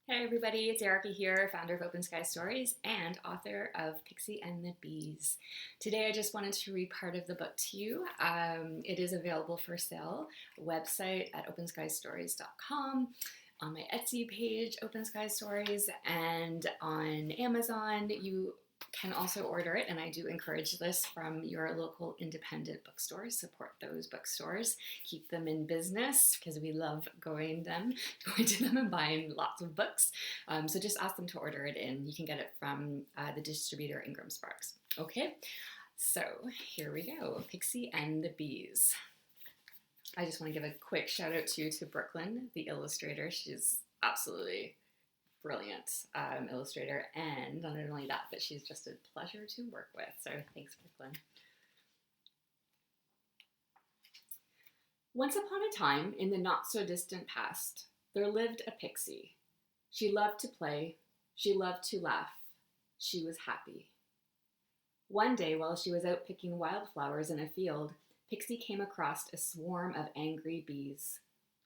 Hey everybody, it's Erica here, founder of Open Sky Stories and author of Pixie and the Bees. Today I just wanted to read part of the book to you. It is available for sale, website at openSkyStories.com, on my Etsy page, Open Sky Stories, and on Amazon. You can also order it, and I do encourage this from your local independent bookstores. Support those bookstores, keep them in business because we love going to them and buying lots of books. So just ask them to order it in. You can get it from the distributor Ingram Sparks. Okay, so here we go. Pixie and the Bees. I just want to give a quick shout out to Brooklyn, the illustrator. She's absolutely brilliant illustrator, and not only that, but she's just a pleasure to work with. So thanks, Brooklyn. Once upon a time, in the not-so-distant past, there lived a pixie. She loved to play. She loved to laugh. She was happy. One day, while she was out picking wildflowers in a field, Pixie came across a swarm of angry bees.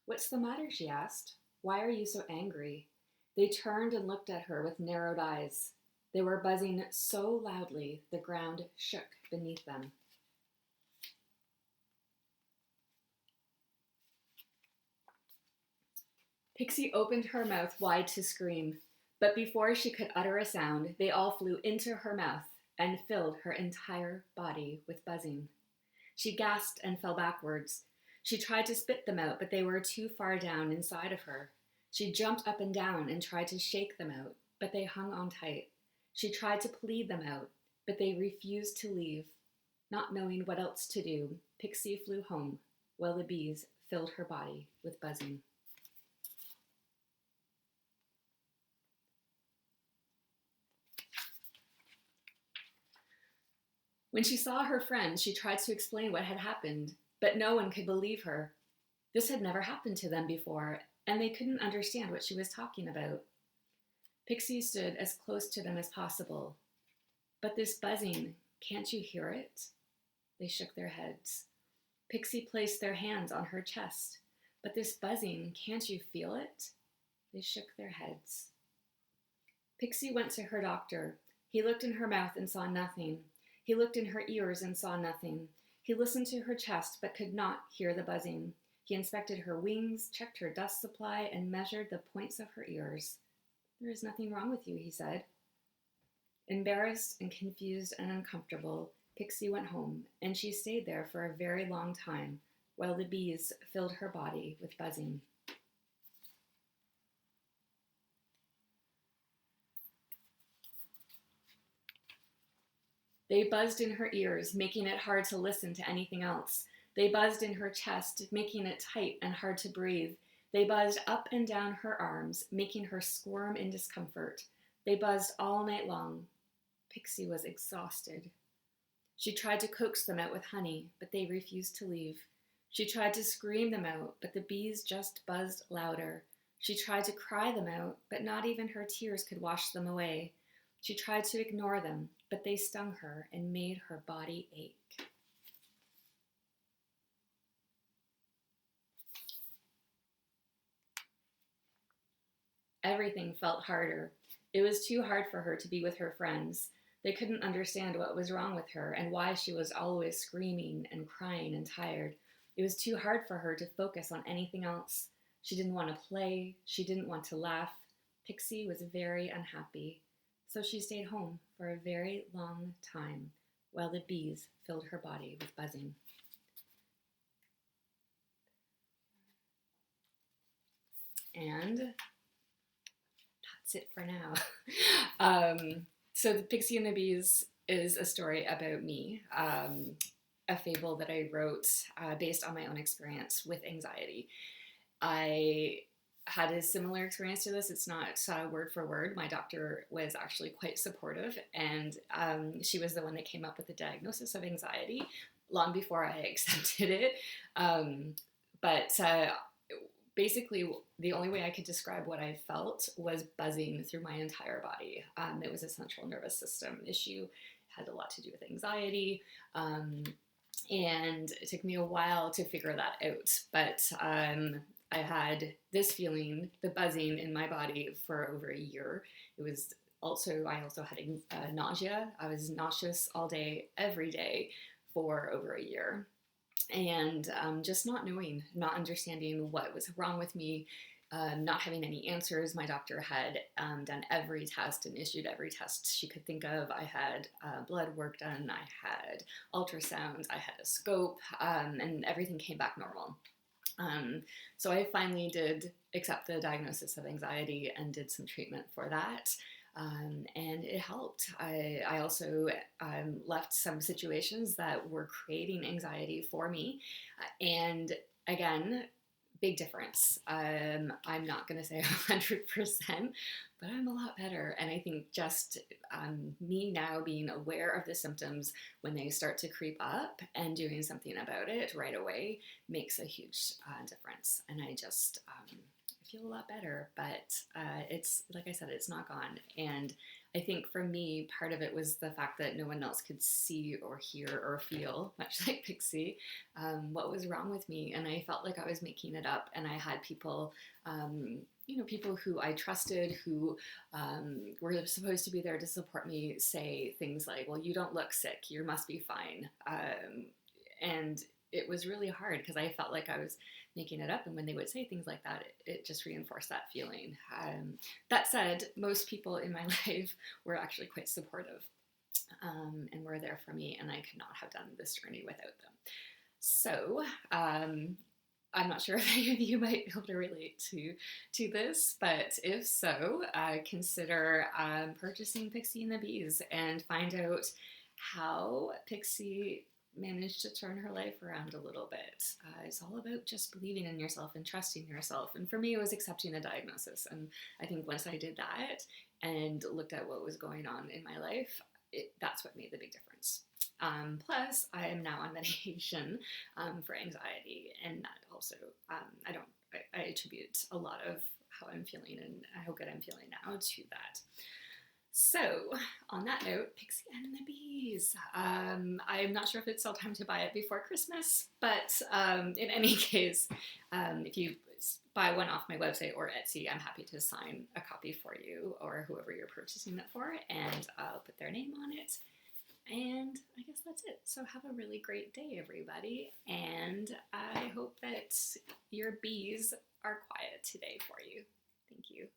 "What's the matter?" she asked. "Why are you so angry?" They turned and looked at her with narrowed eyes. They were buzzing so loudly the ground shook beneath them. Pixie opened her mouth wide to scream, but before she could utter a sound, they all flew into her mouth and filled her entire body with buzzing. She gasped and fell backwards. She tried to spit them out, but they were too far down inside of her. She jumped up and down and tried to shake them out, but they hung on tight. She tried to plead them out, but they refused to leave. Not knowing what else to do, Pixie flew home, while the bees filled her body with buzzing. When she saw her friends, she tried to explain what had happened, but no one could believe her. This had never happened to them before, and they couldn't understand what she was talking about. Pixie stood as close to them as possible. "But this buzzing, can't you hear it?" They shook their heads. Pixie placed their hands on her chest. "But this buzzing, can't you feel it?" They shook their heads. Pixie went to her doctor. He looked in her mouth and saw nothing. He looked in her ears and saw nothing. He listened to her chest but could not hear the buzzing. He inspected her wings, checked her dust supply, and measured the points of her ears. "There is nothing wrong with you," he said. Embarrassed and confused and uncomfortable, Pixie went home, and she stayed there for a very long time while the bees filled her body with buzzing. They buzzed in her ears, making it hard to listen to anything else. They buzzed in her chest, making it tight and hard to breathe. They buzzed up and down her arms, making her squirm in discomfort. They buzzed all night long. Pixie was exhausted. She tried to coax them out with honey, but they refused to leave. She tried to scream them out, but the bees just buzzed louder. She tried to cry them out, but not even her tears could wash them away. She tried to ignore them, but they stung her and made her body ache. Everything felt harder. It was too hard for her to be with her friends. They couldn't understand what was wrong with her and why she was always screaming and crying and tired. It was too hard for her to focus on anything else. She didn't want to play. She didn't want to laugh. Pixie was very unhappy. So she stayed home for a very long time while the bees filled her body with buzzing. And that's it for now. So the Pixie and the Bees is a story about me, a fable that I wrote based on my own experience with anxiety. I had a similar experience to this. It's not word for word. My doctor was actually quite supportive, and she was the one that came up with the diagnosis of anxiety long before I accepted it. But basically, the only way I could describe what I felt was buzzing through my entire body. It was a central nervous system issue. It had a lot to do with anxiety. And it took me a while to figure that out. But I had this feeling, the buzzing in my body for over a year. It was I also had nausea. I was nauseous all day, every day for over a year. And just not knowing, not understanding what was wrong with me, not having any answers. My doctor had done every test and issued every test she could think of. I had blood work done, I had ultrasounds, I had a scope, and everything came back normal. So I finally did accept the diagnosis of anxiety and did some treatment for that. And it helped. I also left some situations that were creating anxiety for me. And again, big difference. I'm not going to say 100%, but I'm a lot better. And I think just me now being aware of the symptoms when they start to creep up and doing something about it right away makes a huge difference. And I just feel a lot better, but it's, like I said, it's not gone. And I think for me, part of it was the fact that no one else could see or hear or feel, much like Pixie, what was wrong with me. And I felt like I was making it up. And I had people, people who I trusted, who were supposed to be there to support me, say things like, well, you don't look sick, you must be fine. And it was really hard because I felt like I was making it up. And when they would say things like that, it just reinforced that feeling. That said, most people in my life were actually quite supportive and were there for me. And I could not have done this journey without them. So I'm not sure if any of you might be able to relate to this, but if so, consider purchasing Pixie and the Bees and find out how Pixie managed to turn her life around a little bit. It's all about just believing in yourself and trusting yourself. And for me, it was accepting the diagnosis. And I think once I did that and looked at what was going on in my life, that's what made the big difference. Plus, I am now on medication for anxiety, and that also, I attribute a lot of how I'm feeling and how good I'm feeling now to that. So, on that note, Pixie and the Bees. I'm not sure if it's still time to buy it before Christmas, but in any case, if you buy one off my website or Etsy, I'm happy to sign a copy for you or whoever you're purchasing it for, and I'll put their name on it. And I guess that's it. So have a really great day, everybody, and I hope that your bees are quiet today for you. Thank you.